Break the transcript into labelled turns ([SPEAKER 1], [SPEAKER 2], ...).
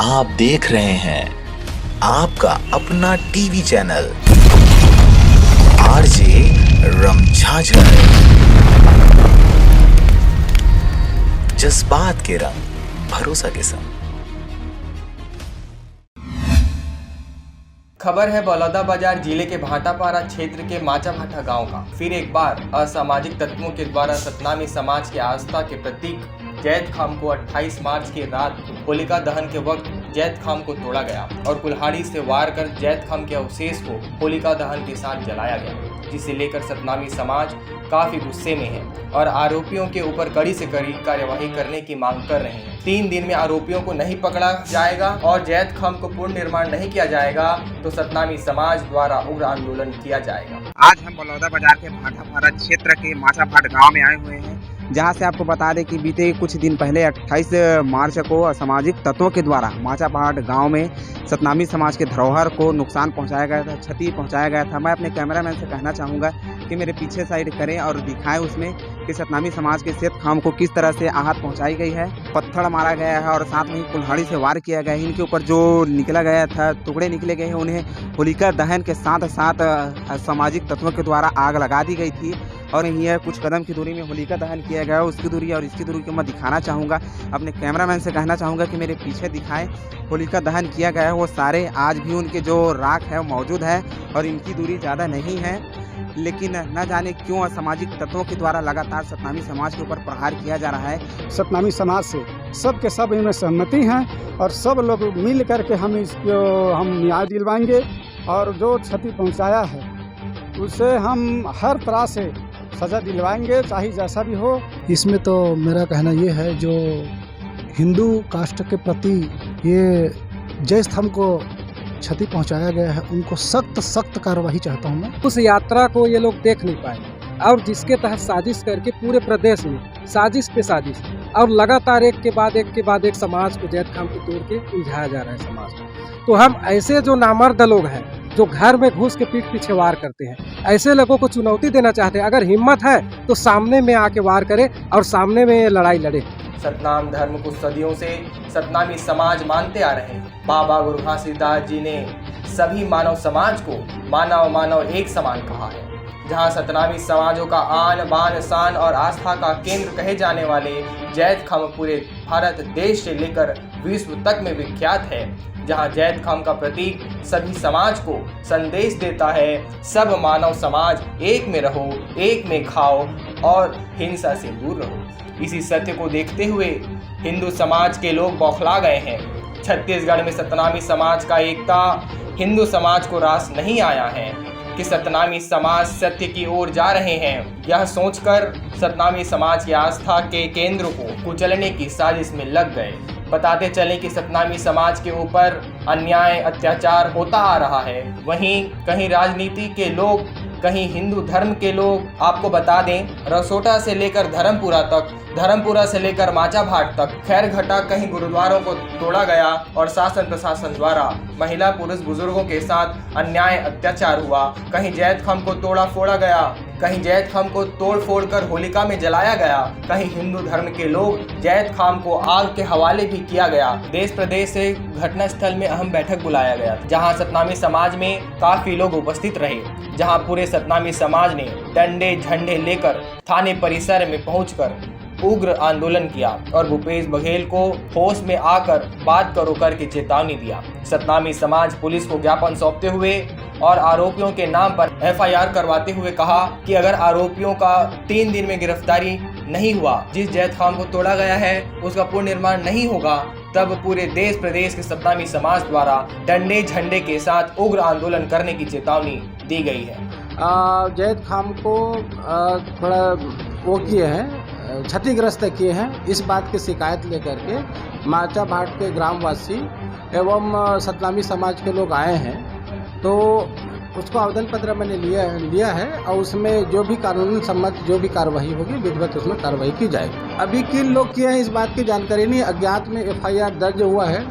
[SPEAKER 1] आप देख रहे हैं आपका अपना टीवी चैनल आरजे रमझाझर। जज्बात के रंग, भरोसा के संग।
[SPEAKER 2] खबर है बलौदाबाजार जिले के भाटापारा क्षेत्र के माचाभाटा गांव का। फिर एक बार असामाजिक तत्वों के द्वारा सतनामी समाज के आस्था के प्रतीक जैत खाम को 28 मार्च की रात होलिका दहन के वक्त जैत खाम को तोड़ा गया और कुल्हाड़ी से वार कर जैत खाम के अवशेष को होलिका दहन के साथ जलाया गया, जिसे लेकर सतनामी समाज काफी गुस्से में है और आरोपियों के ऊपर कड़ी से कड़ी कार्यवाही करने की मांग कर रहे हैं। 3 दिन में आरोपियों को नहीं पकड़ा जाएगा और जैत खाम को पूर्ण निर्माण नहीं किया जाएगा तो सतनामी समाज द्वारा उग्र आंदोलन किया जाएगा।
[SPEAKER 3] आज हम बलौदाबाजार के भाटापारा क्षेत्र के माचाभाट गांव में आए हुए हैं, जहां से आपको बता दें कि बीते कुछ दिन पहले 28 मार्च को असामाजिक तत्वों के द्वारा माचाभाट गांव में सतनामी समाज के धरोहर को नुकसान पहुंचाया गया था, क्षति पहुंचाया गया था। मैं अपने कैमरामैन से कहना चाहूँगा कि मेरे पीछे साइड करें और दिखाएं उसमें कि सतनामी समाज के जैत खाम को किस तरह से आहत पहुंचाई गई है, पत्थर मारा गया है और साथ में ही कुल्हाड़ी से वार किया गया है। इनके ऊपर जो निकला गया था, टुकड़े निकले गए हैं, उन्हें होलिका दहन के साथ साथ सामाजिक तत्वों के द्वारा आग लगा दी गई थी और यह कुछ कदम की दूरी में होलिका दहन किया गया है। उसकी दूरी और इसकी दूरी को मैं दिखाना चाहूँगा, अपने कैमरामैन से कहना चाहूँगा कि मेरे पीछे दिखाएं। होलिका दहन किया गया है, वो सारे आज भी उनके जो राख है मौजूद है और इनकी दूरी ज़्यादा नहीं है, लेकिन न जाने क्यों असामाजिक तत्वों के द्वारा लगातार सतनामी समाज के ऊपर प्रहार किया जा रहा है।
[SPEAKER 4] सतनामी समाज से सब के सब इनमें सहमति हैं और सब लोग मिल करके हम न्याय दिलवाएंगे और जो क्षति पहुंचाया है उसे हम हर तरह से सज़ा दिलवाएंगे, चाहे जैसा भी हो। इसमें तो मेरा कहना ये है, जो हिंदू कास्ट के प्रति ये जैत खाम को क्षति पहुंचाया गया है, उनको सख्त कार्रवाई चाहता हूं मैं।
[SPEAKER 5] उस यात्रा को ये लोग देख नहीं पाए और जिसके तहत साजिश करके पूरे प्रदेश में साजिश पे साजिश और लगातार एक के बाद एक समाज को जैत खाम को तोड़ के उलझाया जा रहा है समाज को। तो हम ऐसे जो नामर्द लोग हैं जो घर में घुस के पीठ पीछे वार करते हैं, ऐसे लोगों को चुनौती देना चाहते हैं। अगर हिम्मत है तो सामने में आके वार करे और सामने में लड़ाई लड़े।
[SPEAKER 2] सतनाम धर्म को सदियों से सतनामी समाज मानते आ रहे हैं। बाबा गुरु घासीदास जी ने सभी मानव समाज को मानव एक समान कहा है। जहां सतनामी समाजों का आन बान शान और आस्था का केंद्र कहे जाने वाले जैत खाम पूरे भारत देश से लेकर विश्व तक में विख्यात है। जहां जैत खाम का प्रतीक सभी समाज को संदेश देता है, सब मानव समाज एक में रहो, एक में खाओ और हिंसा से दूर रहो। इसी सत्य को देखते हुए हिंदू समाज के लोग बौखला गए हैं। छत्तीसगढ़ में सतनामी समाज का एकता हिंदू समाज को रास नहीं आया है कि सतनामी समाज सत्य की ओर जा रहे हैं। यह सोचकर सतनामी समाज की आस्था के केंद्र को कुचलने की साजिश में लग गए। बताते चलें कि सतनामी समाज के ऊपर अन्याय अत्याचार होता आ रहा है, वहीं कहीं राजनीति के लोग, कहीं हिंदू धर्म के लोग। आपको बता दें, रसोटा से लेकर धर्मपुरा तक, धर्मपुरा से लेकर माचाभाट तक, खैरघटा कहीं गुरुद्वारों को तोड़ा गया और शासन प्रशासन द्वारा महिला पुरुष बुजुर्गों के साथ अन्याय अत्याचार हुआ। कहीं जैत खाम को तोड़ा फोड़ा गया, कहीं जैत खाम को तोड़ फोड़ कर होलिका में जलाया गया, कहीं हिंदू धर्म के लोग जैत खाम को आग के हवाले भी किया गया। देश प्रदेश से घटनास्थल में अहम बैठक बुलाया गया, जहां सतनामी समाज में काफी लोग उपस्थित रहे, जहां पूरे सतनामी समाज ने डंडे झंडे लेकर थाने परिसर में पहुंचकर उग्र आंदोलन किया और भूपेश बघेल को होश में आकर बात करो करके चेतावनी दिया। सतनामी समाज पुलिस को ज्ञापन सौंपते हुए और आरोपियों के नाम पर FIR करवाते हुए कहा कि अगर आरोपियों का 3 दिन में गिरफ्तारी नहीं हुआ, जिस जैत खाम को तोड़ा गया है उसका पूर्ण निर्माण नहीं होगा, तब पूरे देश प्रदेश के सतनामी समाज द्वारा डंडे झंडे के साथ उग्र आंदोलन करने की चेतावनी दी गई है।
[SPEAKER 6] जैत खाम को थोड़ा वो किए हैं, क्षतिग्रस्त किए हैं। इस बात की शिकायत लेकर के माचाभाट के ग्रामवासी एवं सतनामी समाज के लोग आए हैं, तो उसको आवेदन पत्र मैंने लिया है और उसमें जो भी कानून सम्मत जो भी कार्रवाई होगी विधिवत उसमें कार्रवाई की जाएगी। अभी किन लोग किए हैं इस बात की जानकारी नहीं। अज्ञात में FIR दर्ज हुआ है।